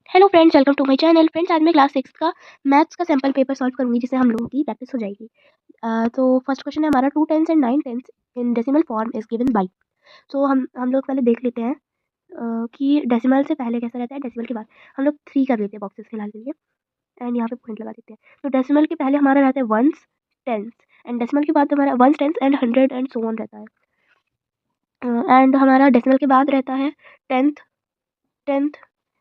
Hello friends, welcome to my channel. Friends, आज मैं class 6 का मैथ्स का सैम्पल पेपर सॉल्व करूंगी, जिससे हम लोगों की प्रैक्टिस हो जाएगी। तो फर्स्ट क्वेश्चन है हमारा 2 tenths and 9 tenths in decimal form is given by. सो हम लोग पहले देख लेते हैं कि डेसिमल से पहले कैसा रहता है, डेसिमल के बाद हम लोग 3 कर लेते हैं बॉक्सेस फिलहाल के लिए, एंड यहाँ पे पॉइंट लगा देते हैं। तो डेसिमल के पहले हमारा रहता है वंस, टेंस, एंड डेसिमल के बाद हमारा ones, tens and hundred and so on रहता है। एंड हमारा डेसिमल के बाद रहता है tenth, tenth,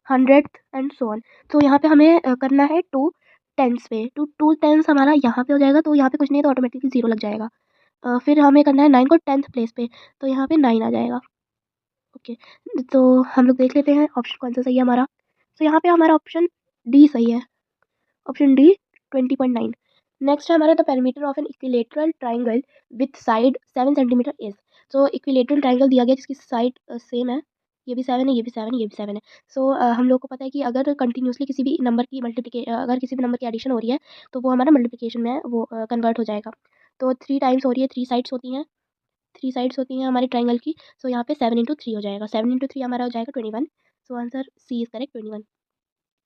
hundred and so on. तो यहाँ पे हमें करना है टू टेंस पे, टू टेंस हमारा यहाँ पे हो जाएगा, तो यहाँ पे कुछ नहीं है तो ऑटोमेटिकली जीरो लग जाएगा। फिर हमें करना है 9 को टेंथ प्लेस पे, तो यहाँ पे 9 आ जाएगा। ओके, तो हम लोग देख लेते हैं ऑप्शन कौन सा सही है हमारा। तो यहाँ पे हमारा ऑप्शन डी सही है, ऑप्शन डी 20.9। नेक्स्ट है हमारा the perimeter of an equilateral triangle with side 7 centimetre is. तो इक्विलेटरल ट्राइंगल दिया गया जिसकी साइड सेम है, ये भी 7 है, ये भी 7 है, ये भी 7 है। सो हम लोग को पता है कि अगर कंटिन्यूसली किसी भी नंबर की अगर किसी भी नंबर की एडिशन हो रही है तो वो हमारा मल्टीप्लिकेशन में वो कन्वर्ट हो जाएगा। तो 3 टाइम्स हो रही है, 3 साइड्स होती हैं, 3 साइड्स होती हैं हमारे ट्राइंगल की। सो यहाँ पे 7 × 3 हो जाएगा, 7 × 3 हमारा हो जाएगा 21। So answer C is correct, 21।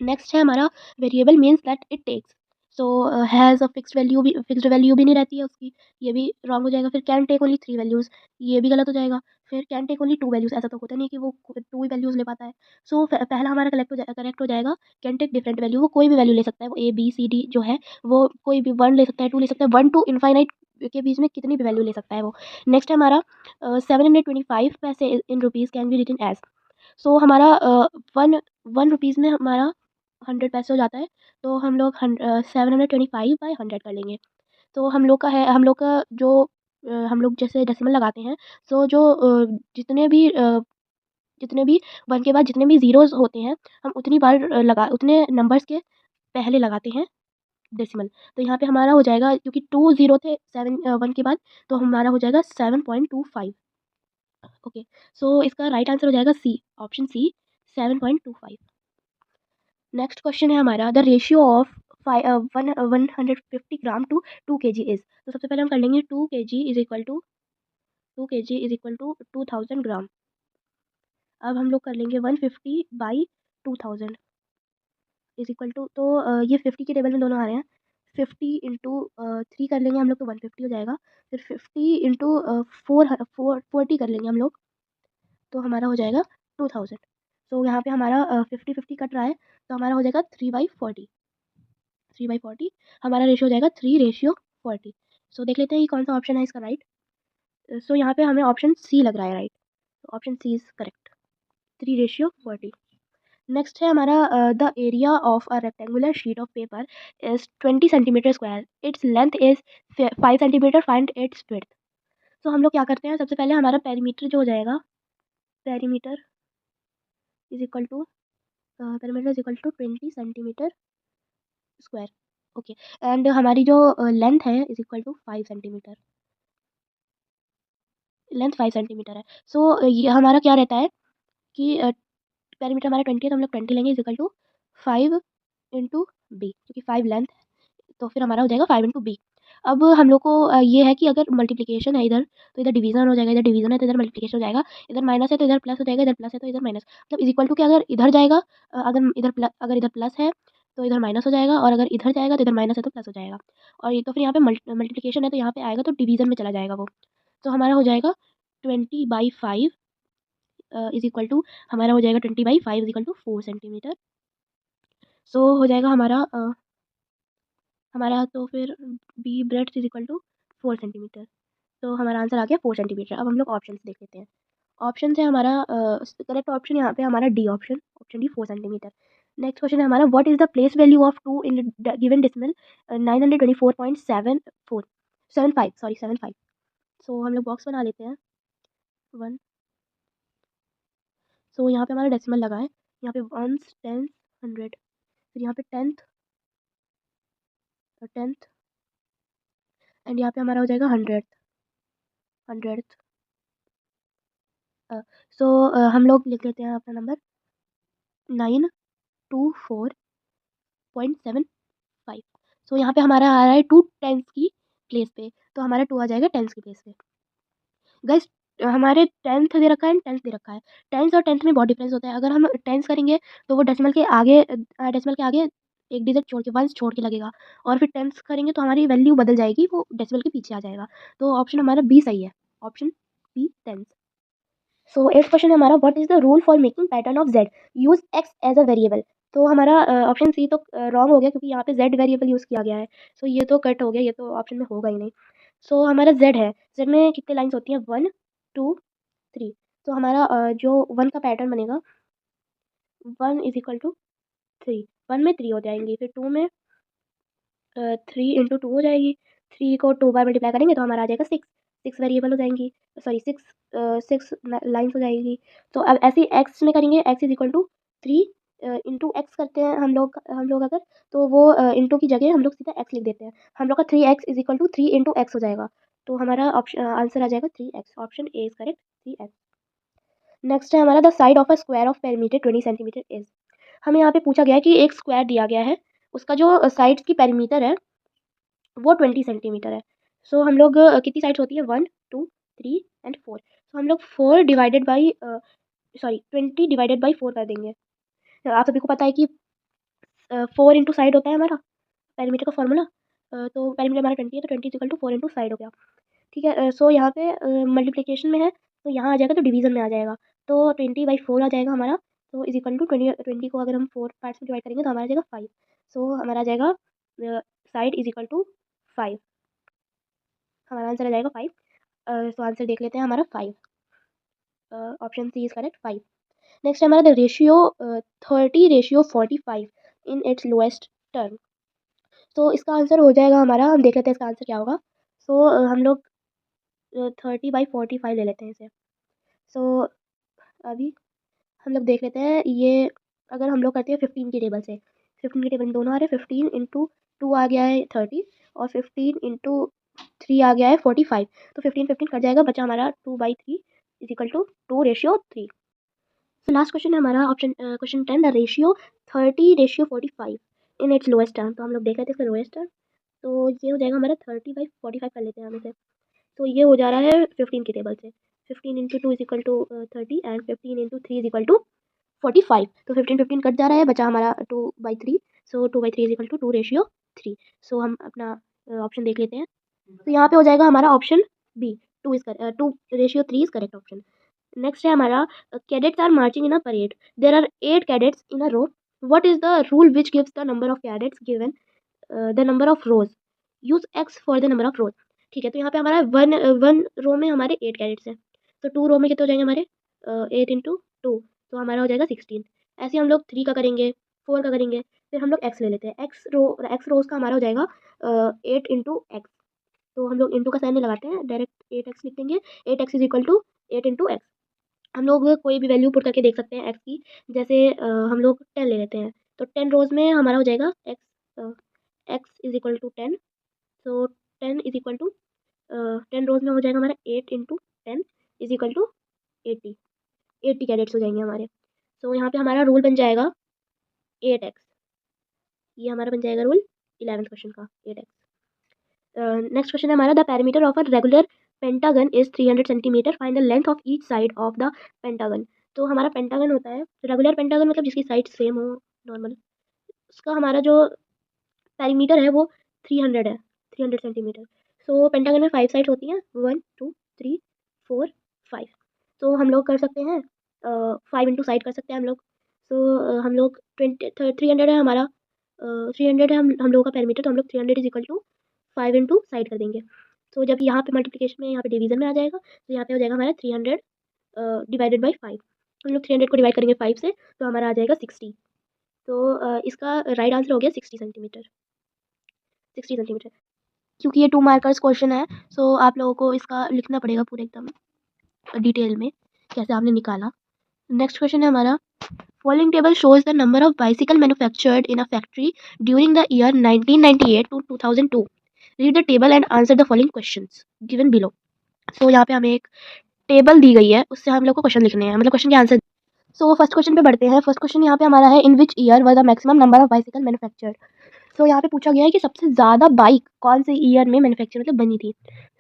Next है हमारा variable means that it takes. So has a fixed value भी नहीं रहती है उसकी, ये भी रॉन्ग हो जाएगा। फिर कैन टेक ओनली 3 वैल्यूज़, ये भी गलत हो जाएगा। फिर कैन टेक ओनली 2 वैल्यूज़, ऐसा तो होता नहीं कि वो 2 ही वैल्यूज़ ले पाता है। सो पहला हमारा करेक्ट हो जाएगा कैन टेक डिफरेंट वैल्यू, वो कोई भी वैल्यू ले सकता है, वो ए बी सी डी जो है वो कोई भी 1 ले सकता है, 2 ले सकता है, 1 टू इनफाइनाइट के बीच में कितनी भी वैल्यू ले सकता है वो। नेक्स्ट है हमारा 725 पैसे in rupees can be written as. सो हमारा वन 1 रुपीज़ में हमारा 100 पैसे हो जाता है, तो हम लोग 725/100 कर लेंगे। तो हम लोग का जो हम लोग जैसे डेसिमल लगाते हैं, सो जो जितने भी 1 के बाद जितने भी ज़ीरोज़ होते हैं, हम उतनी बार उतने नंबर्स के पहले लगाते हैं डेसिमल। तो यहाँ पे हमारा हो जाएगा, क्योंकि 2 ज़ीरो थे 1 के बाद, तो हमारा हो जाएगा 7.25। ओके, सो इसका राइट आंसर हो जाएगा C, option C, 7.25। Next question है हमारा the ratio of 150 gram to 2 kg is. तो सबसे पहले हम कर लेंगे 2 kg is equal to 2000 gram. अब हम लोग कर लेंगे 150/2000 इज इक्वल टू, तो ये 50 के टेबल में दोनों आ रहे हैं। 50 × 3 कर लेंगे हम लोग तो 150 हो जाएगा। फिर 50 × 40 कर लेंगे हम लोग, तो हमारा हो जाएगा 2000। तो यहाँ पे हमारा 50-50 कट रहा है, तो हमारा हो जाएगा 3/40। 3/40 हमारा रेशियो हो जाएगा 3:40। सो देख लेते हैं कि कौन सा ऑप्शन है इसका राइट। सो यहाँ पे हमें ऑप्शन सी लग रहा है राइट, तो option C is correct, 3:40। Next है हमारा the area of a rectangular sheet of paper is 20 centimetre square, its length is 5 centimetre, find its width. तो हम लोग क्या करते हैं, सबसे पहले हमारा पेरीमीटर जो हो जाएगा, perimeter is equal to 20 centimetre square. Okay, and हमारी जो लेंथ है is equal to 5 centimetre, length 5 centimetre है। सो ये हमारा क्या रहता है कि पेरीमीटर हमारा 20 है, तो हम लोग 20 लेंगे, इज इक्वल टू 5 × बी, क्योंकि 5 लेंथ है, तो फिर हमारा हो जाएगा 5 × बी। अब हम लोग को ये है कि अगर मल्टीप्लिकेशन है इधर, तो इधर डिवीजन हो जाएगा, इधर डिवीजन है तो इधर मल्टीप्लिकेशन हो जाएगा, इधर माइनस है तो इधर प्लस हो जाएगा, इधर प्लस है तो इधर माइनस। मतलब इज इक्वल टू कि अगर इधर जाएगा, अगर इधर प्लस है तो इधर माइनस हो जाएगा, और अगर इधर जाएगा तो इधर माइनस है तो प्लस हो जाएगा। और ये तो फिर यहाँ पे मल्टीप्लिकेशन है, तो यहाँ पे आएगा तो डिवीजन में चला जाएगा वो। तो हमारा हो जाएगा 20/5 इज इक्वल टू, हमारा हो जाएगा 20/5 is equal to 4 centimetre. So हो जाएगा हमारा तो फिर B breadth is equal to 4 centimetre. तो हमारा आंसर आ गया 4 सेंटीमीटर। अब हम लोग ऑप्शन देख लेते हैं। ऑप्शन है हमारा करेक्ट ऑप्शन यहाँ पे हमारा D option, option D 4 centimetre. Next question है हमारा what is the place value of 2 in given decimal 924.74 75, sorry 75। सो हम लोग बॉक्स बना लेते हैं 1। सो यहाँ पे हमारा डेसिमल लगा है, यहाँ पे वंस, टेंस, हंड्रेड, फिर यहाँ पे टेंथ, टेंथ, एंड यहाँ पे हमारा हो जाएगा हंड्रेड, हंड्रेड। सो हम लोग लिख लेते हैं अपना नंबर 924.75। सो यहाँ पे हमारा आ रहा है 2 टेंस की प्लेस पे, तो हमारा 2 आ जाएगा टेंस की प्लेस पे। गाइस, हमारे 10th दे रखा है एंड 10th दे रखा है। 10th और 10th में बहुत डिफरेंस होता है। अगर हम 10th करेंगे तो वो डेसिमल के आगे एक डिजिट छोड़ के, वंस छोड़ के लगेगा, और फिर 10th करेंगे तो हमारी वैल्यू बदल जाएगी, वो डेसिमल के पीछे आ जाएगा। तो ऑप्शन हमारा बी सही है, ऑप्शन बी 10th। सो 8th क्वेश्चन है हमारा, what is the rule for making pattern of Z, use X as a variable. तो हमारा ऑप्शन सी तो रॉन्ग हो गया, क्योंकि यहाँ पे जेड वेरिएबल यूज़ किया गया है। सो ये तो कट हो गया, ये तो ऑप्शन में होगा ही नहीं। सो हमारा जेड है, जेड में कितने लाइन्स होती हैं, 1 2 3। तो हमारा जो 1 का पैटर्न बनेगा, 1 इज इक्वल टू 3। 1 में 3 हो जाएंगी, फिर 2 में 3 × 2 हो जाएगी। 3 को 2 बार मल्टीप्लाई करेंगे तो हमारा आ जाएगा 6। 6 वेरिएबल हो जाएंगी, सॉरी 6 लाइन्स हो जाएगी। तो अब ऐसे ही एक्स में करेंगे, X is equal to 3 into X करते हैं हम लोग अगर, तो वो इंटू की जगह हम लोग सीधा एक्स लिख देते हैं। हम लोग का 3x is equal to 3 into X हो जाएगा। तो हमारा ऑप्शन आंसर आ जाएगा 3x, option A is correct, 3x। Next है हमारा, the side of a square of perimeter 20 centimetre is. हमें यहाँ पे पूछा गया है कि एक स्क्वायर दिया गया है, उसका जो साइड्स की पेरीमीटर है वो 20 सेंटीमीटर है। सो हम लोग कितनी साइड्स होती है, 1 2 3 एंड 4। सो हम लोग 4 divided by sorry 20 divided by 4 कर देंगे। आप सभी को पता है कि 4 इंटू साइड होता है हमारा पेरीमीटर का फॉर्मूला। तो पेरीमीटर हमारा 20 है, तो 20 इक्वल टू 4 इंटू साइड हो गया। ठीक है, सो यहाँ पे मल्टीप्लिकेशन में है, तो यहाँ आ जाएगा तो डिवीजन में आ जाएगा। तो 20/4 आ जाएगा हमारा। तो इज इक्वल टू 20 को अगर हम 4 पार्ट्स में डिवाइड करेंगे तो हमारा आ जाएगा 5। सो हमारा आ जाएगा साइड इज इक्वल टू 5। हमारा आंसर आ जाएगा 5। सो आंसर देख लेते हैं हमारा 5, option C is correct, 5। Next है हमारा, the ratio 30:45 in its lowest term. तो इसका आंसर हो जाएगा हमारा, हम देख लेते हैं इसका आंसर क्या होगा। सो हम लोग 30/45 ले लेते हैं इसे। सो अभी हम लोग देख लेते हैं ये, अगर हम लोग करते हैं 15 की टेबल से, 15 की टेबल में दोनों आ रहे हैं। 15 इंटू 2 आ गया है 30, और 15 इंटू 3 आ गया है 45। तो 15 15 कट जाएगा, बचा हमारा 2/3 इज इक्वल टू 2:3। तो लास्ट क्वेश्चन है हमारा, option question 10, the ratio 30:45 in its lowest term. तो हम लोग देख लेते हैं इसका लोएस्ट टर्म। तो ये हो जाएगा हमारा 30/45 कर लेते हैं हम इसे। तो ये हो जा रहा है 15 की टेबल से। 15 into 2 is equal to 30 and 15 into 3 is equal to 45। तो 15 15 कट जा रहा है, बचा हमारा 2/3। सो 2/3 इज इक्वल टू 2:3। सो हम अपना ऑप्शन देख लेते हैं। तो यहाँ पे हो जाएगा हमारा option B, 2:3 is correct option. Next है हमारा, cadets are marching in a parade, there are 8 cadets in a row, what is the rule which gives the number of cadets given the number of rows, use X for the number of rows. ठीक है, तो यहाँ पे हमारा one row में हमारे 8 cadets हैं, तो 2 रो में कितने हो जाएंगे हमारे, 8 इंटू 2, तो हमारा हो जाएगा 16। ऐसे हम लोग 3 का करेंगे, 4 का करेंगे, फिर हम लोग एक्स ले लेते हैं। एक्स रोज का हमारा हो जाएगा 8 इंटू एक्स। तो हम लोग इंटू का साइन नहीं लगाते हैं, डायरेक्ट 8x लिख देंगे। 8x is equal to 8 into X. हम लोग कोई भी वैल्यू पुट करके देख सकते हैं एक्स की। जैसे हम लोग 10 ले लेते हैं, तो 10 रोज़ में हमारा हो जाएगा X is equal to 10। So 10 is equal to 10 rows में हो जाएगा हमारा 8 into 10 is equal to 80। 80 cadets हो जाएंगे हमारे। सो यहाँ पे हमारा रूल बन जाएगा 8x। ये हमारा बन जाएगा रूल 11th क्वेश्चन का, 8x। नेक्स्ट क्वेश्चन है हमारा, the parameter of a regular pentagon is 300 centimetre, find the length of each side of the pentagon. तो हमारा पेंटागन होता है, रेगुलर पेंटागन मतलब जिसकी साइड सेम हो, नॉर्मल, उसका हमारा जो पेरीमीटर है वो 300 है, 300 सेंटीमीटर। सो पेंटागन में 5 साइड्स होती हैं, 1 2 3 4 5। तो हम लोग कर सकते हैं 5 इंटू साइड कर सकते हैं हम लोग। सो हम लोग 300 है हमारा, 300 है हम लोगों का पेरीमीटर, तो हम लोग 300 is equal to 5 into side कर देंगे। तो जब यहाँ पे मल्टीप्लिकेशन में, यहाँ पे डिवीजन में आ जाएगा, तो यहाँ पे हो जाएगा हमारा 300 डिवाइडेड बाई 5। हम लोग 300 को डिवाइड करेंगे 5 से, तो हमारा आ जाएगा 60। तो इसका राइट आंसर हो गया 60 सेंटीमीटर, 60 सेंटीमीटर। क्योंकि ये 2 मार्कर्स क्वेश्चन है, सो आप लोगों को इसका लिखना पड़ेगा पूरे एकदम डिटेल में, कैसे आपने निकाला। नेक्स्ट क्वेश्चन है हमारा, following table shows the number of bicycle manufactured in a factory during the year 1998 to 2002। Read the table and answer the following questions given below. सो यहाँ पे हमें एक टेबल दी गई है, उससे हम लोग को क्वेश्चन लिखने हैं, मतलब क्वेश्चन के आंसर। सो फर्स्ट क्वेश्चन पे बढ़ते हैं। फर्स्ट क्वेश्चन यहाँ पे हमारा है, in which year were the maximum number of bicycle manufactured. सो यहाँ पे पूछा गया है कि सबसे ज़्यादा बाइक कौन से ईयर में मैन्युफैक्चर मतलब बनी थी।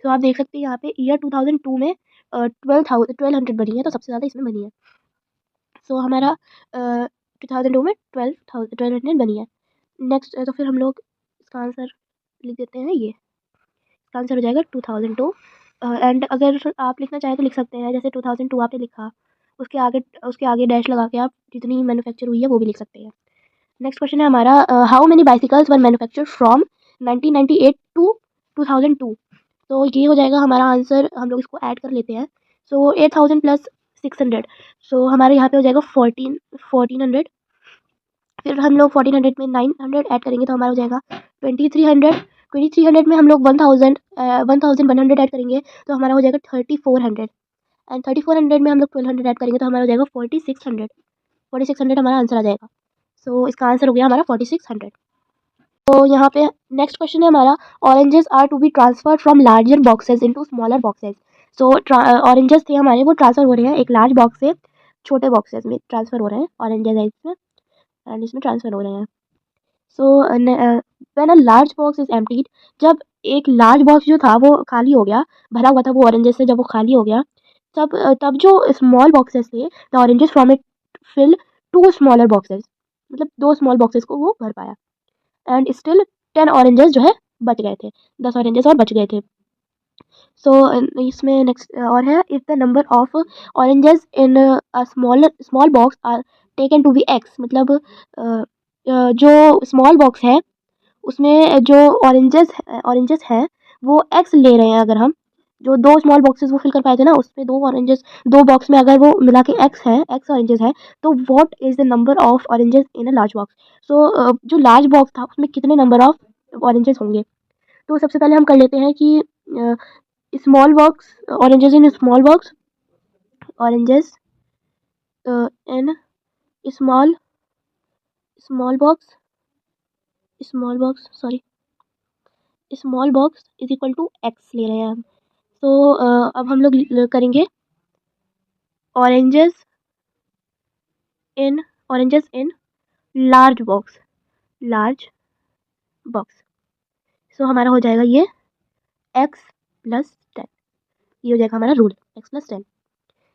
सो आप देख सकते हैं यहाँ पे ईयर 2002 में 1200 बनी है, तो सबसे ज़्यादा इसमें बनी है। सो हमारा 2002 में 1200 बनी है। नेक्स्ट तो फिर हम लोग इसका आंसर लिख देते हैं, ये इसका आंसर हो जाएगा 2002। एंड अगर आप लिखना चाहें तो लिख सकते हैं, जैसे 2002 आपने लिखा, उसके आगे डैश लगा के आप जितनी मैन्युफैक्चर हुई है वो भी लिख सकते हैं। नेक्स्ट क्वेश्चन है हमारा, how many bicycles were manufacture from 1998 to 2002। तो ये हो जाएगा हमारा आंसर, हम लोग इसको ऐड कर लेते हैं। सो 8000 प्लस 600, सो हमारे यहाँ पे हो जाएगा 1400। फिर हम लोग 1400 में 900 ऐड करेंगे तो हमारा हो जाएगा 2300। 2300 में हम लोग 1100 ऐड करेंगे तो हमारा हो जाएगा 3400। एंड 3400 में हम लोग 1200 ऐड करेंगे तो हमारा हो जाएगा 4600। 4600 हमारा आंसर आ जाएगा। सो इसका आंसर हो गया हमारा 4600। तो यहाँ पे नेक्स्ट क्वेश्चन है हमारा, oranges are to be transfer from larger boxes into smaller boxes. So oranges थे हमारे, वो ट्रांसफर हो रहे हैं एक लार्ज बॉक्स से छोटे बॉक्सेस में ट्रांसफर हो रहे हैं। ऑरेंजेस है इसमें, एंड इसमें ट्रांसफर हो रहे हैं। So when a large box is emptied, जब एक लार्ज बॉक्स जो था वो खाली हो गया, भरा हुआ था वो ऑरेंजेस से, जब वो खाली हो गया तब जो स्मॉल बॉक्सेस थे, the oranges from it fill to smaller boxes, मतलब दो स्मॉल बॉक्सेस को वो भर पाया। एंड स्टिल 10 ऑरेंजेस जो है बच गए थे, 10 ऑरेंजेस और बच गए थे। सो इसमें नेक्स्ट और है, if the number of oranges in a small box are taken to be x, मतलब जो स्मॉल बॉक्स है उसमें जो ऑरेंजेस हैं वो एक्स ले रहे हैं। अगर हम जो दो स्मॉल बॉक्सेस वो फिल कर पाए थे ना, उसमें दो ऑरेंजेस, दो बॉक्स में अगर वो मिला के एक्स है, एक्स ऑरेंजेस है, तो what is the number of oranges in a large box. सो जो लार्ज बॉक्स था उसमें कितने नंबर ऑफ ऑरेंजेस होंगे। तो सबसे पहले हम कर लेते हैं कि small box, oranges in small box, oranges in small small box, small box is equal to x ले रहे हैं हम। तो अब हम लोग करेंगे oranges oranges in large box. So हमारा हो जाएगा ये एक्स प्लस 10, ये हो जाएगा हमारा रूल, एक्स प्लस 10।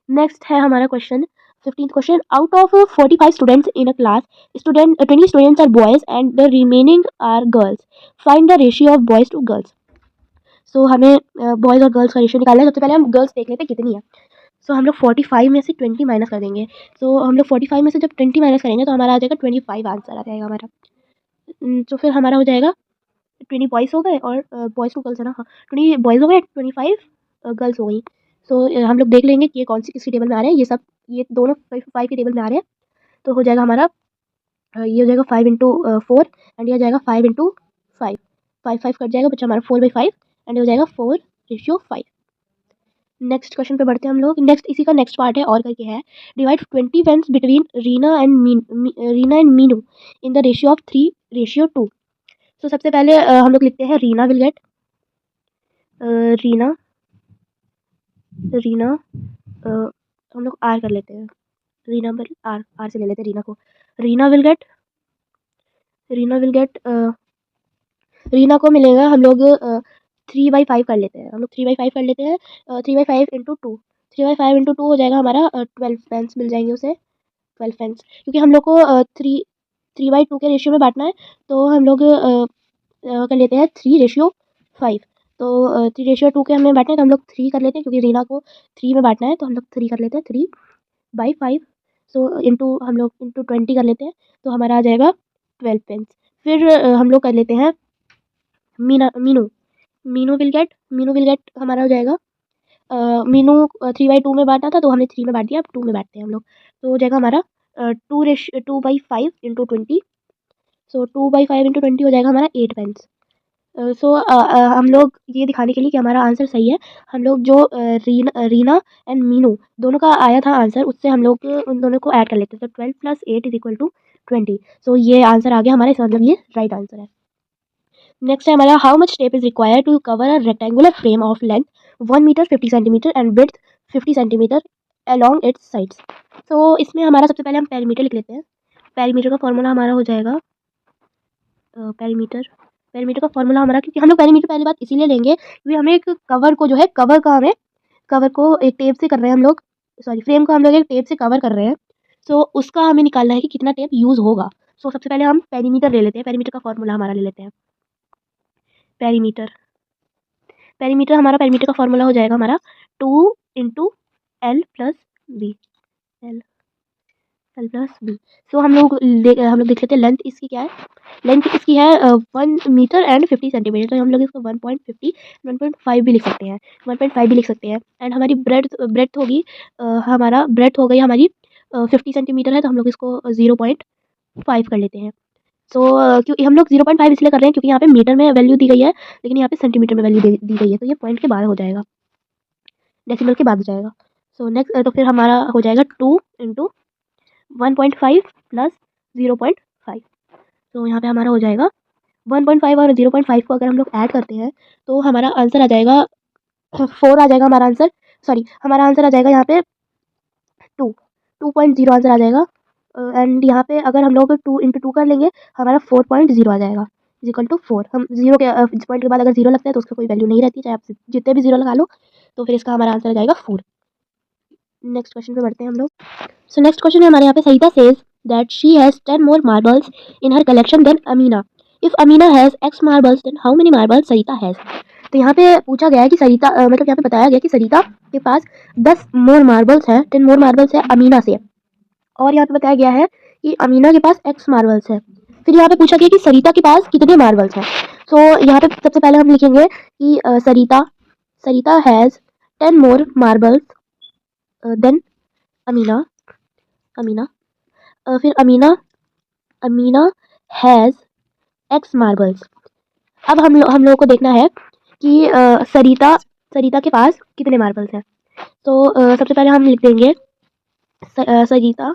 नेक्स्ट है हमारा question, 15th question, out of 45 students in a class, 20 students are boys and the remaining are girls, find the ratio of boys to girls. So हमें boys और girls का ratio निकालना है। सबसे पहले हम गर्ल्स देख लेते हैं कितनी है। सो हम लोग 45 में से 20 माइनस कर देंगे। सो हम लोग 45 में से जब 20 माइनस करेंगे तो हमारा आ जाएगा 25 आंसर आ जाएगा हमारा। तो फिर हमारा हो जाएगा 20 बॉयज़ हो गए और बॉयज़ टू गर्ल्स है ना, हाँ 20 बॉयज़ हो गए, 25 गर्ल्स हो गई। सो हम लोग देख लेंगे कि ये कौन सी किसकी टेबल में आ रहे हैं। ये दोनों 5 की टेबल में आ रहे हैं। तो हो जाएगा हमारा ये हो जाएगा 5 इंटू 4, एंड ये हो जाएगा 5 इंटू 5, 5 कट जाएगा, बच्चा हमारा 4/5, एंड ये हो जाएगा 4:5। नेक्स्ट क्वेश्चन पे बढ़ते हैं हम लोग। नेक्स्ट इसी का नेक्स्ट पार्ट है और करके है, divide 20 pens between Reena and Meenu in the ratio of 3:2। तो सबसे पहले हम लोग लिखते हैं रीना विल गेट, रीना रीना हम लोग आर कर लेते हैं, रीना विल आर से ले लेते हैं रीना को। रीना विल गेट रीना को मिलेगा, हम लोग 3/5 कर लेते हैं, 3/5 इंटू 2, 3/5 इंटू 2 हो जाएगा हमारा 12 पेन्स मिल जाएंगे उसे, 12 पेन्स, क्योंकि हम लोग को 3/2 के रेशियो में बांटना है। तो हम लोग कर लेते हैं 3:5। तो 3:2 के हमें बांटना है तो हम लोग 3 कर लेते हैं, क्योंकि रीना को 3 में बांटना है तो हम लोग 3 कर लेते हैं, 3/5। सो इंटू हम लोग इंटू 20 कर लेते हैं तो हमारा आ जाएगा 12 पेन्स। फिर हम लोग कर लेते हैं मीनू मीनू विल गेट हमारा हो जाएगा, मीनू 3/2 में बांटा था तो हमने 3 में बांट दिया, अब 2 में बांटते हैं हम लोग। तो हो जाएगा हमारा 2/5 इंटू 20। सो 2/5 इंटू 20 हो जाएगा हमारा 8 पेन्स। सो हम लोग ये दिखाने के लिए कि हमारा आंसर सही है, हम लोग जो रीना एंड मीनू दोनों का आया था आंसर, उससे हम लोग उन दोनों को ऐड कर लेते हैं। तो 12 + 8 इज इक्वल टू 20। सो ये आंसर आ गया हमारा, इसका मतलब ये राइट आंसर है। नेक्स्ट है हमारा, how much tape is required to cover a rectangular frame of length 1 metre 50 centimetre and width 50 centimetre along its sides. तो इसमें हमारा सबसे पहले हम पेरीमीटर लिख लेते हैं। पेरीमीटर का फॉर्मूला हमारा हो जाएगा पेरीमीटर का फॉर्मूला हमारा, क्योंकि हम लोग पेरीमीटर पहली बात इसीलिए लेंगे क्योंकि हमें एक कवर को जो है, कवर का हमें कवर को एक टेप से कर रहे हैं हम लोग, सॉरी फ्रेम को हम लोग एक टेप से कवर कर रहे हैं। सो उसका हमें निकालना है कि कितना टेप यूज़ होगा। सो सबसे पहले हम पेरीमीटर ले लेते हैं, पेरीमीटर का फॉर्मूला हमारा ले लेते हैं। पेरीमीटर पेरीमीटर का फॉर्मूला हो जाएगा हमारा 2 × L+B, L प्लस बी। सो हम लोग देख लेते हैं लेंथ इसकी क्या है। लेंथ इसकी है 1 मीटर एंड 50 सेंटीमीटर। तो हम लोग इसको 1.50 1.5 भी लिख सकते हैं, 1.5 भी लिख सकते हैं। एंड हमारी ब्रेड्थ होगी, हमारा ब्रेड्थ हो गई हमारी 50 सेंटीमीटर है, तो हम लोग इसको 0.5 कर लेते हैं। सो क्योंकि हम लोग 0.5 इसलिए कर रहे हैं क्योंकि यहाँ पे मीटर में वैल्यू दी गई है, लेकिन यहाँ पे सेंटीमीटर में वैल्यू दी गई है, तो ये पॉइंट के बाद हो जाएगा, डेसिमल के बाद हो जाएगा। सो नेक्स्ट तो फिर हमारा हो जाएगा 2 × 1.5 प्लस 0.5। तो यहाँ पे हमारा हो जाएगा 1.5 और 0.5 को अगर हम लोग ऐड करते हैं तो हमारा आंसर आ जाएगा 4 आ जाएगा हमारा आंसर। सॉरी, हमारा आंसर आ जाएगा यहाँ पे 2.0 आंसर आ जाएगा। एंड यहाँ पे अगर हम लोग 2 × 2 कर लेंगे, हमारा 4.0 आ जाएगा इक्वल टू 4। हम जीरो के पॉइंट के बाद अगर जीरो लगता है तो उसका कोई वैल्यू नहीं रहती, चाहे आप जितने भी जीरो लगा लो। तो फिर इसका हमारा आंसर आ जाएगा 4। नेक्स्ट क्वेश्चन पे बढ़ते हैं हम लोग। सो नेक्स्ट क्वेश्चन है हमारे यहाँ पे, Sarita says that she has 10 more marbles in her collection than Amina. If Amina has x marbles then how many marbles Sarita has. तो यहाँ पे पूछा गया है कि सरिता मतलब यहाँ पे बताया गया कि सरिता के पास 10 मोर मार्बल्स है, 10 मोर मार्बल्स है अमीना से। और यहाँ पे बताया गया है कि अमीना के पास x मार्बल्स है। फिर यहाँ पे पूछा गया कि सरिता के पास कितने मार्बल्स हैं। सो यहाँ पे सबसे पहले हम लिखेंगे कि Sarita has 10 more marbles than Amina. फिर अमीना हैज x मार्बल्स। अब हम लोगों को देखना है कि सरिता के पास कितने मार्बल्स हैं। तो सबसे पहले हम लिख देंगे सरिता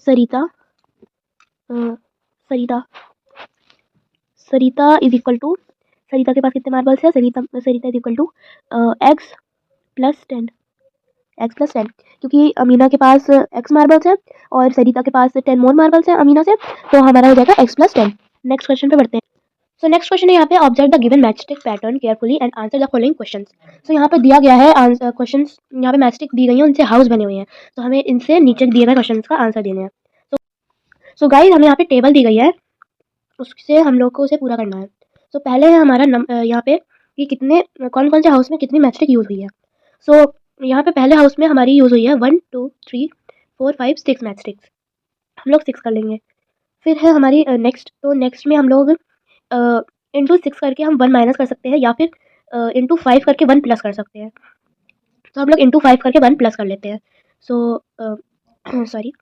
सरिता सरिता सरिता इज इक्वल टू, सरिता के पास कितने मार्बल्स है, सरिता इज इक्वल टू x+10 क्योंकि अमीना के पास x मार्बल्स है और सरिता के पास 10 मोर मार्बल्स है अमीना से, तो हमारा हो जाएगा x+10। नेक्स्ट क्वेश्चन पे बढ़ते हैं। सो नेक्स्ट क्वेश्चन है यहाँ पे, observe the given matchstick pattern carefully and answer the following questions. So यहाँ पे दिया गया है क्वेश्चंस, यहाँ पे मैचस्टिक दी गई है, उनसे हाउस बने हुए हैं, तो हमें इनसे नीचे दिए गए क्वेश्चंस का आंसर देने हैं। सो गाइस हमें यहाँ पे टेबल दी गई है, उससे हम लोग को उसे पूरा करना है। तो पहले है हमारा यहाँ पे कि कितने कौन कौन से हाउस में कितनी मैचस्टिक यूज़ हुई है। सो यहाँ पे पहले हाउस में हमारी यूज़ हुई है 1 2 3 4 5 6 मैचस्टिक्स, हम लोग 6 कर लेंगे। फिर है हमारी नेक्स्ट, तो नेक्स्ट में हम लोग इंटू 6 करके हम 1 माइनस कर सकते हैं, या फिर इंटू 5 करके 1 प्लस कर सकते हैं। तो हम लोग इंटू 5 करके 1 प्लस कर लेते हैं। सो सॉरी,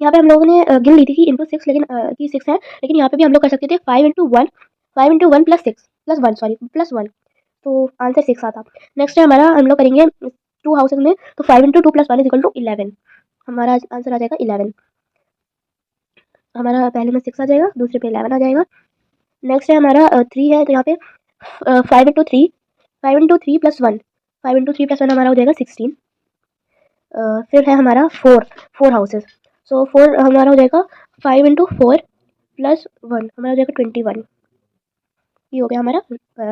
यहाँ पे हम लोगों ने गिन ली थी कि इंटू 6, लेकिन कि 6 है, लेकिन यहाँ पे भी हम लोग कर सकते थे 5 × 1 प्लस 6 प्लस 1, सॉरी प्लस 1, तो आंसर 6 आता। नेक्स्ट है हमारा, हम लोग करेंगे 2 हाउसेज में, तो 5 × 2 प्लस 1 इज इक्वल टू 11, हमारा आंसर आ जाएगा 11। हमारा पहले में 6 आ जाएगा, दूसरे पे 11 आ जाएगा। नेक्स्ट है हमारा 3 है, तो यहाँ पे 5 × 3 प्लस 1, 5 × 3 प्लस 1 हमारा हो जाएगा 16। फिर है हमारा 4 हाउसेज, सो 4 हमारा हो जाएगा 5 × 4 प्लस 1 हमारा हो जाएगा 21। ये हो गया हमारा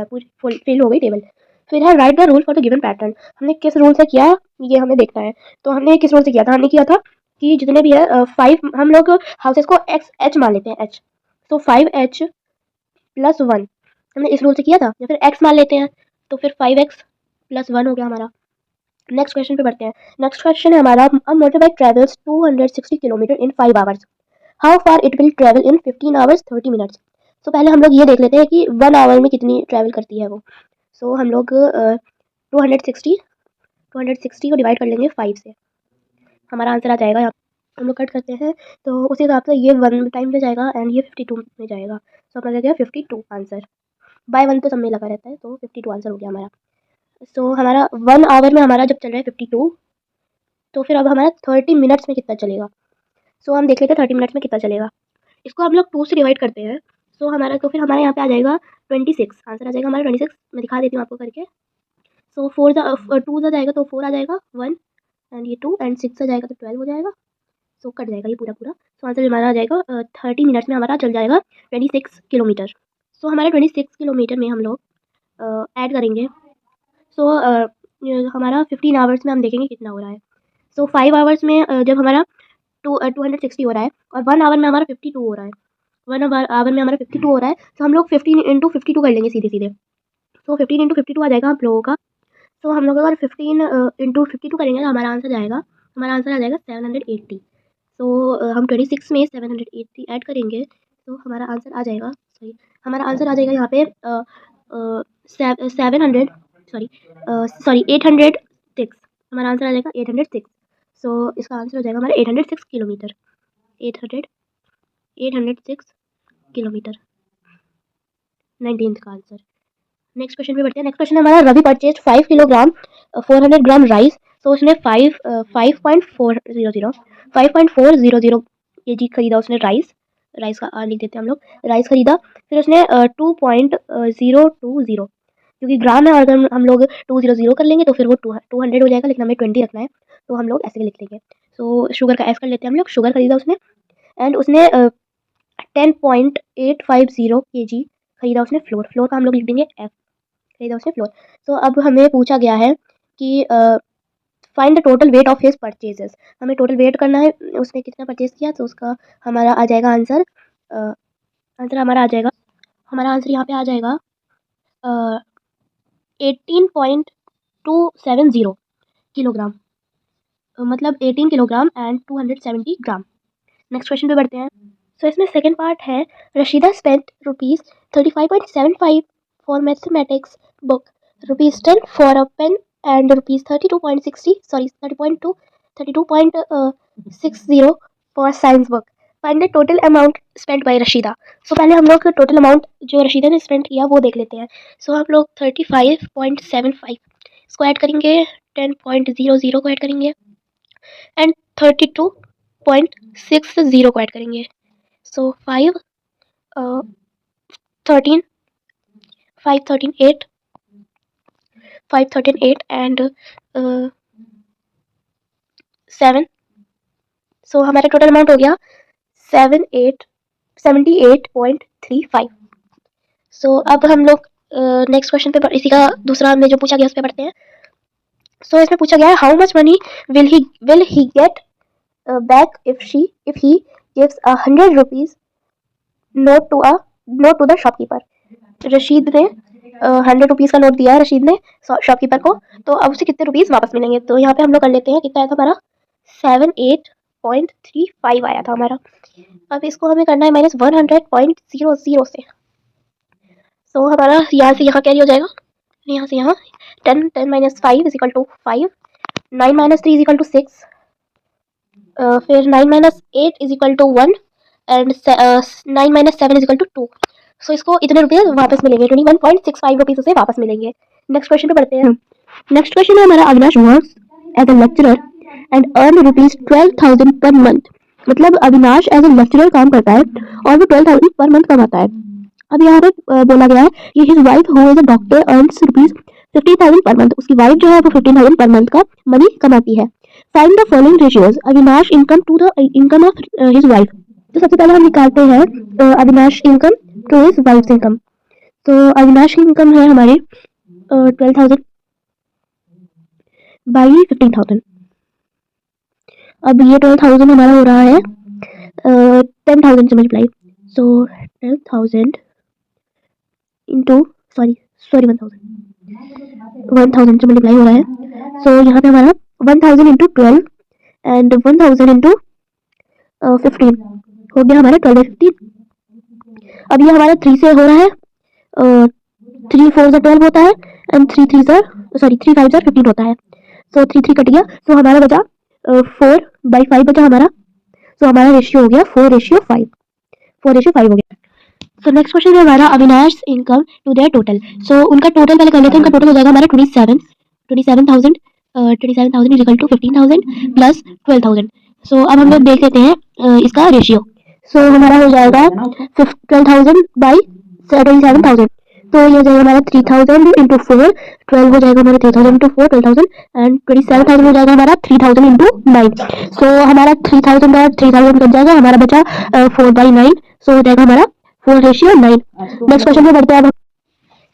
पूरी फिल हो गई टेबल। फिर है right the rule for the given pattern, हमने किस रूल से किया ये हमें देखना है। तो हमने किस रूल से किया था, हमने किया था कि जितने भी है 5 हम लोग हाउसेज को एच मान लेते हैं, एच, तो 5h प्लस 1 हमने इस रूल से किया था, या फिर x मान लेते हैं, तो फिर 5x प्लस 1 हो गया हमारा। नेक्स्ट क्वेश्चन पे बढ़ते हैं। नेक्स्ट क्वेश्चन है हमारा, a motorbike travels 260 kilometre in 5 hours, how far it will travel in 15 hours 30 minutes. तो पहले हम लोग ये देख लेते हैं कि 1 आवर में कितनी ट्रैवल करती है वो। सो हम लोग 260 को डिवाइड कर लेंगे 5 से, हमारा आंसर आ जाएगा। यहाँ हम लोग कट करते हैं तो उसी हिसाब से ये 1 टाइम में जाएगा एंड ये 52 में जाएगा, तो अपना लगेगा 52 आंसर। बाय 1 तो सब में लगा रहता है, तो 52 आंसर हो गया हमारा। सो हमारा 1 आवर में हमारा जब चल रहा है 52, तो फिर अब हमारा 30 मिनट्स में कितना चलेगा। सो हम देख लेते हैं 30 मिनट्स में कितना चलेगा। इसको हम लोग 2 से डिवाइड करते हैं, सो हमारा तो फिर हमारे यहाँ पे आ जाएगा 26, आंसर आ जाएगा हमारा 26। मैं दिखा देती हूँ आपको करके। सो 2 आ जाएगा तो 4 आ जाएगा 1 एंड ये 2 एंड 6 आ जाएगा तो 12 हो जाएगा। सो कट जाएगा ये पूरा पूरा। सो आंसर हमारा आ जाएगा 30 मिनट्स में हमारा चल जाएगा 26 किलोमीटर। सो हमारे 26 किलोमीटर में हम लोग ऐड करेंगे। सो हमारा 15 आवर्स में हम देखेंगे कितना हो रहा है। सो 5 आवर्स में जब हमारा 260 हो रहा है और 1 आवर में हमारा 52 हो रहा है, 1 आवर में हमारा 52 हो रहा है, तो हम लोग 15 इंटू 52 कर लेंगे सीधे सीधे। सो 15 इंटू 52 आ जाएगा हम लोगों का। सो हम लोग अगर 15 इंटू 52 करेंगे तो हमारा आंसर आ जाएगा 780। सो हम 26 में 780 ऐड करेंगे तो हमारा आंसर आ जाएगा, हमारा आंसर आ जाएगा यहाँ पे 700 सॉरी 806। हमारा आंसर आ जाएगा 806। सो इसका आंसर हो जाएगा हमारा 806 किलोमीटर, 806 किलोमीटर 19th का आंसर। नेक्स्ट क्वेश्चन पे बढ़ते हैं। नेक्स्ट क्वेश्चन हमारा रवि परचेज 5 किलोग्राम 400 ग्राम राइस। तो उसने 5.400 kg खरीदा उसने राइस का लिख देते हैं हम लोग, राइस खरीदा। फिर उसने 2.020, क्योंकि ग्राम है और अगर हम लोग 200 कर लेंगे तो फिर वो 200 हो जाएगा, लेकिन हमें 20 रखना है तो हम लोग ऐसे लिख लेंगे। सो शुगर का एस कर लेते हैं हम लोग, शुगर खरीदा उसने। एंड उसने 10.850 kg खरीदा उसने फ्लोर का हम लोग लिख देंगे एफ, खरीदा उसने फ्लोर। तो अब हमें पूछा गया है कि find the total weight of his purchases, हमें टोटल वेट करना है उसने कितना परचेज किया। तो उसका हमारा आ जाएगा आंसर, हमारा आंसर यहाँ पे आ जाएगा 18.270 किलोग्राम, मतलब 18 kilogram and 270 gram. Next question पे बढ़ते हैं। सो इसमें सेकंड पार्ट है, Rashida spent ₹35.75 for mathematics book, ₹10 for a pen and ₹32.60 for science book. Find the total amount spent by Rashida. So पहले हम लोग टोटल अमाउंट जो रशीदा ने स्पेंड किया वो देख लेते हैं। सो हम लोग 35.75 इसको ऐड करेंगे, 10.00 को ऐड करेंगे एंड 32.60 को ऐड करेंगे। सो 5 13 8 एंड 7। सो हमारा टोटल अमाउंट हो गया 78.35। सो अब हम लोग नेक्स्ट क्वेश्चन पे इसी का दूसरा में जो पूछा गया उस पर पढ़ते हैं। सो इसमें पूछा गया है, how much money will he get back if he gives 100 rupees note to the shopkeeper। Rashid ने 100 रुपीज़ का नोट दिया है रशीद ने शॉपकीपर को, तो अब उसे कितने रुपीज़ वापस मिलेंगे। तो यहाँ पे हम लोग कर लेते हैं, कितना आया था हमारा 78.35 आया था हमारा। अब इसको हमें करना है -100.00 से। सो हमारा यहाँ से यहाँ कैरी हो जाएगा, यहाँ से यहाँ 10 - 5 = 5, 9 - 3 = 6, फिर 9 - 8 = 1 एंड 9 - 7 = 2। सो इसको इतने रुपये वापस मिलेंगे, 21.65 रुपीज़ उसे वापस मिलेंगे। नेक्स्ट क्वेश्चन पे बढ़ते हैं। नेक्स्ट क्वेश्चन है हमारा, Avinash works as a lecturer and earn ₹12,000 per month. मतलब अविनाश एज अ लेक्चरर काम करता है और वो 12,000 पर मंथ कमाता है। अब यहाँ पे बोला गया है कि his wife who is a doctor earns ₹15,000 per month. उसकी वाइफ जो है वो 15,000 पर मंथ का मनी कमाती है। Find the following ratios Avinash income to the income of his wife. तो सबसे पहले हम निकालते हैं Avinash income to his wife income. तो अविनाश की इनकम है हमारे 12,000 बाई 15,000। अब ये 12,000 हमारा हो रहा है 10,000 से मल्टीप्लाई। सो 12,000 इंटू 1,000 से मल्टीप्लाई हो रहा है। सो यहाँ पे हमारा 1,000 इंटू 12 एंड 1,000 इंटू 15 हो गया हमारा 12,15। अब ये हमारा 3 से हो रहा है, 3 4 12 होता है एंड 3 5 15 होता है। सो 3 3 कट गया, सो हमारा बचा 4/5 बचा हमारा। सो हमारा रेशियो हो गया 4:5 हो गया। सो नेक्स्ट क्वेश्चन है हमारा, Avinash income to their total. So उनका टोटल पहले कर लेते हैं। उनका टोटल हो जाएगा हमारा 27,000 = 15,000 प्लस 12,000। सो अब हम लोग देख लेते हैं इसका रेशियो। सो हमारा हो जाएगा 12,000 बाई 27,000। तो ये हो जाएगा हमारा 3,000 इंटू 4, 12 हो जाएगा हमारा 3,000 इंटू 4 12,000 एंड 27,000 हो जाएगा हमारा 3,000 इंटू 9। सो हमारा 3,000 और 3,000 बच जाएगा, हमारा बचा 4/9। सो हो जाएगा हमारा 4:9। नेक्स्ट क्वेश्चन पे बढ़ते हैं अब।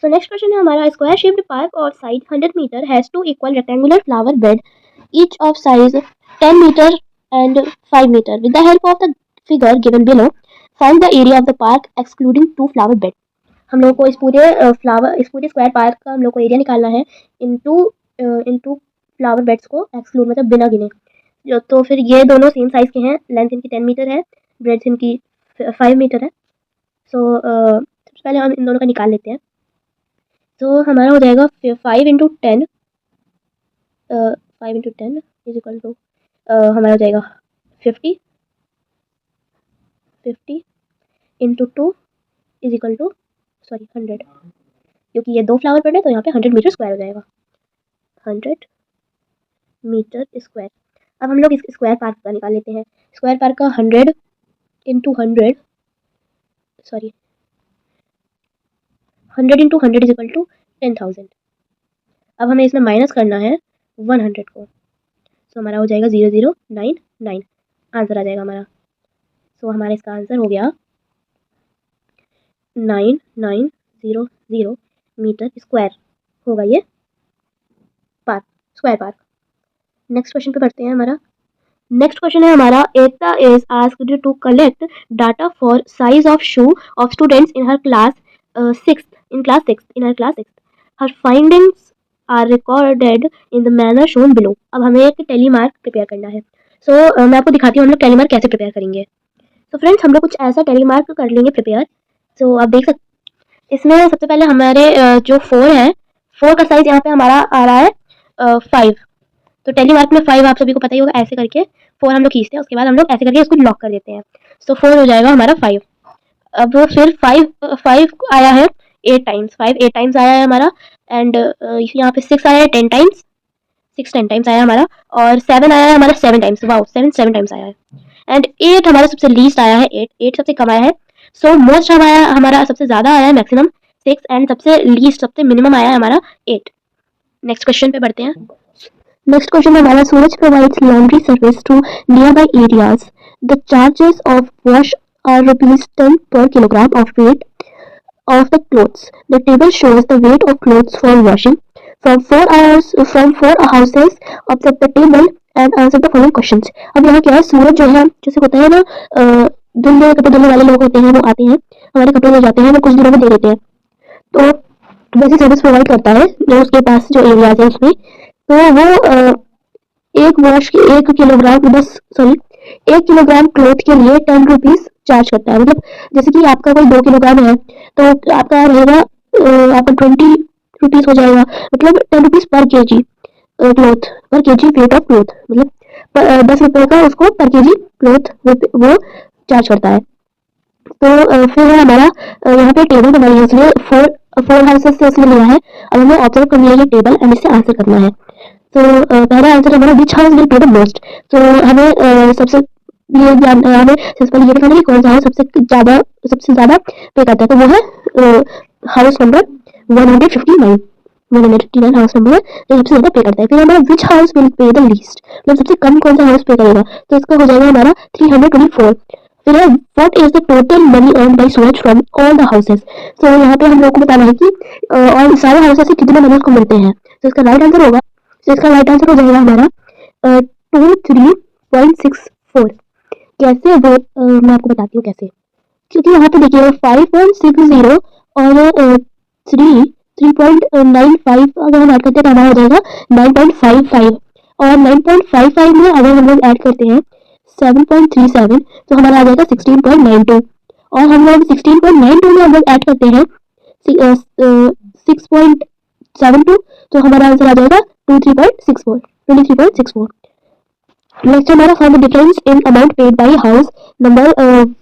सो नेक्स्ट क्वेश्चन है हमारा, square shaped park of side 100 metre has two equal rectangular flower bed each of size 10 meter and 5 meter. With the help of the figure given below, find the area of the park excluding 2 flower bed. हम लोग को इस पूरे square park का हम लोग को area निकालना है इनटू फ्लावर बेड्स को एक्सक्लूड मतलब बिना गिने। तो फिर ये दोनों सेम साइज़ के हैं, लेंथ इनकी 10 मीटर है, ब्रेड्थ इनकी 5 मीटर है। सो सबसे पहले हम इन दोनों का निकाल लेते हैं। तो हमारा हो जाएगा 5 इंटू 10 इज इक्वल टू हमारा हो जाएगा 50 इंटू 2 इज इक्वल टू 100, क्योंकि ये 2 फ्लावर बेड है तो यहाँ पे 100 मीटर स्क्वायर हो जाएगा, 100 मीटर स्क्वायर। अब हम लोग इस स्क्वायर पार्क का निकाल लेते हैं। स्क्वायर पार्क का 100 इंटू 100 इज इक्वल टू 10,000। अब हमें इसमें माइनस करना है 100 को, सो हमारा हो जाएगा 0099 आंसर आ जाएगा हमारा। सो हमारा इसका आंसर हो गया 9900 मीटर स्क्वायर होगा ये park, square park. Next question पे बढ़ते हैं हमारा। नेक्स्ट क्वेश्चन है हमारा, Ekta is asked to collect data for size of shoe of students in her class 6 her findings are recorded in the manner shown below. अब हमें एक टेलीमार्क प्रिपेयर करना है। सो मैं आपको दिखाती हूँ हम लोग टेलीमार्क कैसे प्रिपेयर करेंगे। तो फ्रेंड्स हम लोग कुछ ऐसा टेलीमार्क कर लेंगे प्रिपेयर। सो आप देख सकते इसमें सबसे पहले हमारे जो 4 है, 4 का साइज यहाँ पे हमारा आ रहा है 5। तो टेलीमार्क में 5 आप सभी को पता ही होगा, ऐसे करके 4 हम लोग खींचते हैं, उसके बाद हम लोग ऐसे करके इसको लॉक कर देते हैं। सो 4 हो जाएगा हमारा 5। अब फिर 5 आया है 8 टाइम्स, 5 8 टाइम्स आया है हमारा। एंड यहाँ पे 6 आया है 10 टाइम्स, 6 10 टाइम्स आया हमारा। और 7 आया है हमारा 7 टाइम्स, वाओ 7 टाइम्स आया है। एंड 8 हमारा सबसे लीस्ट आया है, 8 सबसे कम आया है। सो मोस्ट हमारा सबसे ज़्यादा आया है मैक्सिमम 6, एंड सबसे लीस्ट सबसे मिनिमम आया है हमारा 8। नेक्स्ट क्वेश्चन पे बढ़ते हैं। नेक्स्ट क्वेश्चन हमारा, Suraj provides laundry service to near by areas. The charges of wash are ₹10 per kilogram of weight of the clothes. The table shows the weight of clothes for washing. From 4 houses, observe the table and answer the following questions. अब यहाँ क्या है, सूरज जो है जैसे होता है ना, धुलने कपड़े धुलने वाले लोग होते हैं, वो आते हैं हमारे कपड़े ले जाते हैं, वो कुछ दिनों में दे देते हैं। तो वैसे सर्विस प्रोवाइड करता है जो उसके पास जो एरियाज है उसमें। तो वो एक वॉश के 1 किलोग्राम क्लॉथ के लिए 10 रुपीज चार्ज करता है। मतलब जैसे कि आपका कोई 2 किलोग्राम है तो आपका रहेगा आपका 20 रुपीज हो जाएगा, मतलब 10 रुपीज पर केजी क्लॉथ, पर केजी वेट ऑफ क्लॉथ, मतलब 10 रुपये का उसको पर केजी क्लॉथ वो चार्ज करता है। तो फिर है हमारा यहाँ पे टेबल बनाई है उसने, 4 हाउसेस से उसने लिया है। अब हमें ऑब्जर्व करनी है ये टेबल एंड इससे आंसर करना है। तो पहला आंसर हमारा विच house will pay the most. तो हमें सबसे हमें ये दिखाना है कि कौन सा हाउस सबसे ज्यादा पे करता है। तो वो है हाउस नंबर 159 हाउस नंबर जो सबसे ज्यादा पे करता है। फिर हमारा विच house will pay the least, मतलब सबसे कम कौन सा हाउस पे करेगा, तो इसका हो जाएगा हमारा 324। फिर है what is the total money earn by Suraj from all the houses. तो यहाँ पे हम लोग को बताना है कि और सारे हाउसेस से कितने मनी उसको मिलते हैं। तो इसका राइट आंसर होगा, तो इसका राइट आंसर हो जाएगा हमारा 23.64। कैसे वो मैं आपको बताती हूँ कैसे, क्योंकि यहाँ पे देखिए 5.60 और 3.95 अगर हम ऐड करते हैं तो हमारा हो जाएगा 9.55। और 9.55 में अगर हम लोग ऐड करते हैं 7.37 तो हमारा आ जाएगा 16.92। और हम लोग 16.92 में हम लोग ऐड करते हैं 6.72 तो हमारा आंसर आ जाएगा 23.64। नेक्स्ट हमारा, find the difference in amount paid by house number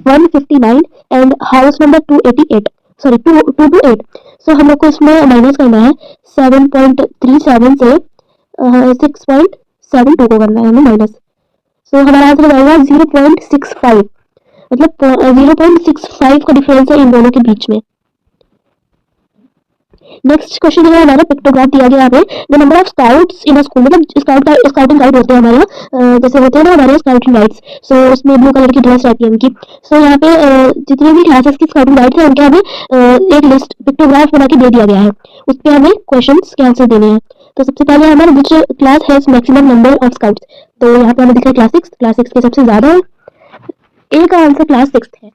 159 and house number 228 228। सो हम लोग को इसमें माइनस करना है 7.37 से 6.72 को करना है हमें माइनस। सो हमारा आंसर हो जाएगा 0.65, मतलब 0.65 का डिफरेंस है इन दोनों के बीच में। नेक्स्ट क्वेश्चन है हमारा पिक्टोग्राफ दिया गया है। The number of scouts in a school, मतलब स्काउटिंग गाइड होते हैं हमारे यहाँ, जैसे होते हैं ना हमारे स्काउटिंग गाइड्स, सो उसमें ब्लू कलर की ड्रेस रहती है उनकी। सो यहाँ पे जितने भी क्लासेस की स्काउटिंग गाइड्स हैं उनके हमें एक लिस्ट पिक्टोग्राफ बना के दे दिया गया है, उस पर हमें क्वेश्चन के आंसर देने हैं। तो सबसे पहले हमारा which class has maximum number of scouts, तो यहाँ पे हमें दिख रहा है क्लास सिक्स के सबसे ज्यादा है, ए का आंसर क्लास सिक्स है।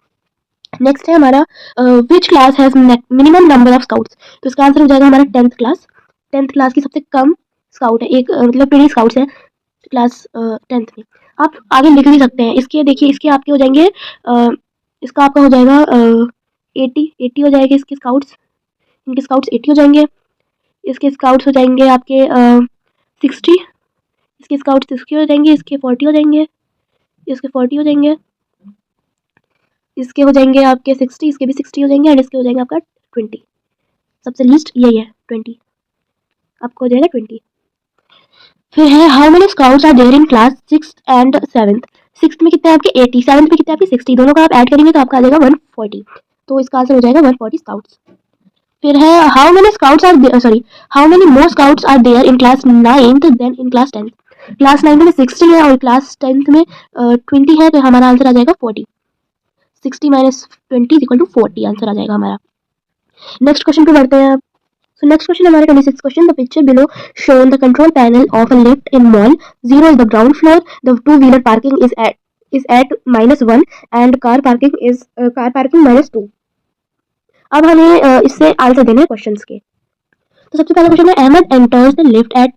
नेक्स्ट है हमारा which class has minimum number of scouts, तो इसका आंसर हो जाएगा हमारा टेंथ क्लास की सबसे कम स्काउट है, एक मतलब ट्वेंटी स्काउट्स है क्लास टेंथ में। आप आगे लिख भी सकते हैं इसके, देखिए इसके आपके हो जाएंगे इसका आपका हो जाएगा 80 हो जाएंगे इसके स्काउट्स, इनके स्काउट्स 80 हो जाएंगे, इसके स्काउट्स हो जाएंगे आपके 60, इसके स्काउट्स 60 हो जाएंगे, इसके 40 हो जाएंगे, इसके 40 हो जाएंगे, इसके हो जाएंगे आपके 60, इसके भी 60 हो जाएंगे, एंड इसके हो जाएंगे आपका 20। सबसे लीस्ट यही है 20, आपको हो जाएगा 20। फिर है how many scouts are there in class six and seventh, six में कितने आपके 80, सेवन्थ में कितने आपके 60, दोनों का आप ऐड करेंगे तो आपका आ जाएगा 140, तो इसका आंसर हो जाएगा 140 स्काउट्स। फिर है how many scouts are sorry how many more scouts are there in class ninth than in class tenth, class ninth में 60 है और क्लास टेंथ में 20 है, तो हमारा आंसर आ जाएगा 40, 60 माइनस 20 इक्वल टू 40 आंसर आ जाएगा हमारा। नेक्स्ट क्वेश्चन पे बढ़ते हैं आप। So next question हमारा 26 question, the picture below shown the control panel of a lift in mall, 0 is the ground floor, the two-wheeler parking is at -1 and car parking -2। अब हमें इससे आंसर देने हैं क्वेश्चंस के। तो सबसे पहला क्वेश्चन है Ahmad enters the lift at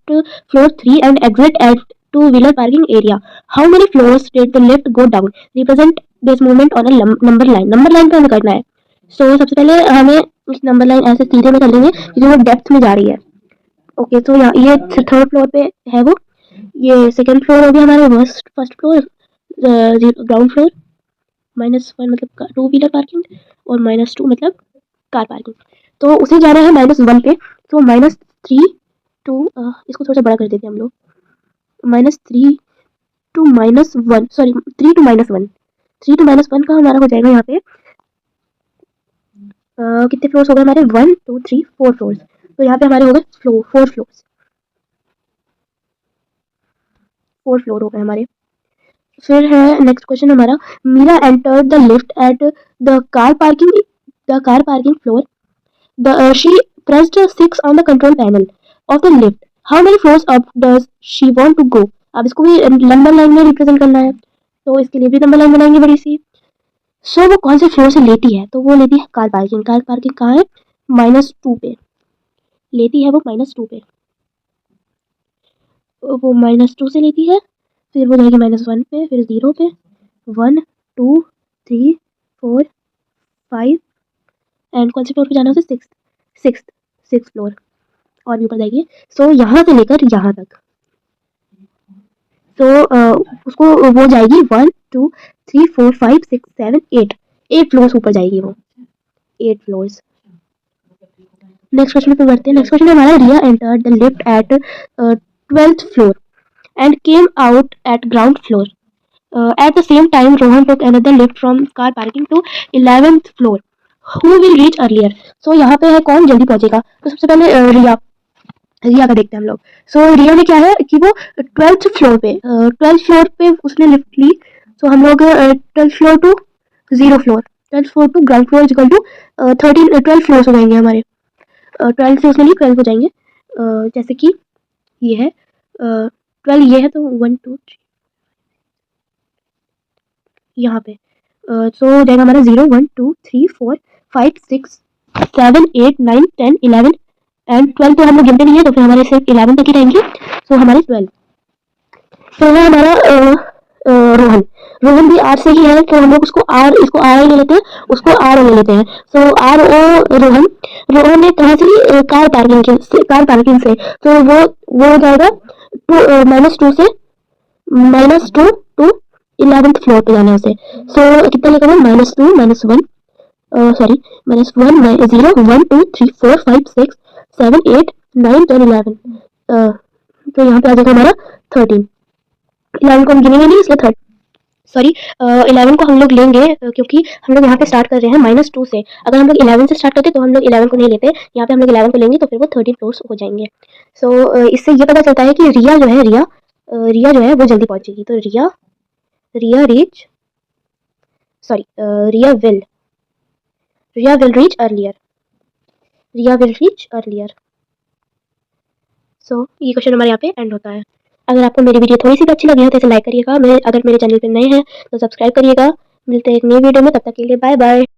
floor 3 and exit at two-wheeler parking area, how many floors did the lift go down, represent this movement on a number line पे हमें करना है। सो सबसे पहले हमें इस नंबर लाइन ऐसे सीधे में कर लेंगे क्योंकि वो डेप्थ में जा रही है। ओके, तो यहाँ ये थर्ड फ्लोर पे है वो, ये सेकंड फ्लोर हो गया हमारा, फर्स्ट फ्लोर, ग्राउंड फ्लोर, -1 मतलब टू व्हीलर पार्किंग और -2 मतलब कार पार्किंग, तो उसे जाना है -1 पे, तो -3 टू इसको थोड़ा सा बड़ा कर देते हैं हम लोग, -3 टू -1 सॉरी 3 टू -1, 3 टू -1 का हमारा हो जाएगा यहाँ पे कितने फ्लोर्स हो गए हमारे 1 2 3 4 फ्लोर्स, तो यहाँ पे हमारे हो गए 4 फ्लोर हो गए हमारे। फिर है नेक्स्ट क्वेश्चन हमारा Meera entered the lift at the car parking floor, she pressed 6 on the control panel of the lift, how many floors up does she want to go. अब इसको भी नंबर लाइन में रिप्रेजेंट करना है, तो इसके लिए भी नंबर लाइन बनाएंगे बड़ी सी। सो वो कौन से फ्लोर से लेती है, तो वो लेती है कार पार्किंग कहाँ है -2 पे लेती है, वो -2 पे, वो -2 से लेती है, फिर वो जाएगी -1 पे, फिर 0 पे, 1 2 3 4 5 एंड कौन से फ्लोर पे जाना है उसे, सिक्स फ्लोर और भी ऊपर जाएगी। सो यहाँ से लेकर यहाँ तक, तो उसको वो जाएगी 1 2 3 4 5 6 7 8 फ्लोर्स ऊपर जाएगी वो, 8 फ्लोर्स। नेक्स्ट क्वेश्चन पे बढ़ते हैं। नेक्स्ट क्वेश्चन हमारा Riya entered the lift at 12th floor and came out at ground floor. At the same time, Rohan took another lift from car parking to 11th floor. Who will reach earlier? So यहाँ पे है कौन जल्दी पहुंचेगा, तो सबसे पहले रिया का देखते हैं हम लोग। सो रिया ने क्या है कि वो 12th फ्लोर पे उसने लिफ्ट ली, सो हम लोग 12th floor to 0 floor, 12th floor to ground floor equal to 12 floors हो जाएंगे हमारे, 12 से उसने ली 12 हो जाएंगे, जैसे कि ये है 12 ये है, तो 1 2 3 यहाँ पे सो हो जाएगा हमारा 0 1 2 3 4 5 6 7 8 9 10 11 एंड 12 तो हम लोग गिनते नहीं है, तो फिर हमारे सिर्फ 11 तक ही रहेंगे, सो हमारे 12। फिर है हमारा रोहन भी आर से ही है, तो हम लोग इसको आर ले लेते हैं, उसको आर ले लेते हैं। सो आर ओ रोहन ने कहाँ से कार पार्किंग से, तो वो हो जाएगा -2 से -2 टू 11th फ्लोर पे जाना है उसे। सो कितना लेगा वो -2 -1 सॉरी -1 0 1 2 3 4 5 6 7 8 9 10 11, तो यहाँ पे आ जाएगा हमारा 13, 11 को हम गिनेंगे नहीं इसलिए सॉरी 11 को हम लोग लेंगे क्योंकि हम लोग यहाँ पे स्टार्ट कर रहे हैं -2 से। अगर हम लोग 11 से स्टार्ट करते तो हम लोग 11 को नहीं लेते, यहाँ पे हम लोग 11 को लेंगे तो फिर वो 13 फ्लोर्स हो जाएंगे। सो इससे ये पता चलता है कि रिया जो है रिया जो है वो जल्दी पहुंचेगी। तो Riya reach sorry Riya will reach earlier. Riya will reach earlier. So ये क्वेश्चन हमारे यहाँ पे एंड होता है। अगर आपको मेरी वीडियो थोड़ी सी भी अच्छी लगी है तो इसे लाइक करिएगा। अगर मेरे चैनल पे नए हैं तो सब्सक्राइब करिएगा। मिलते हैं एक नई वीडियो में, तब तक के लिए बाय बाय।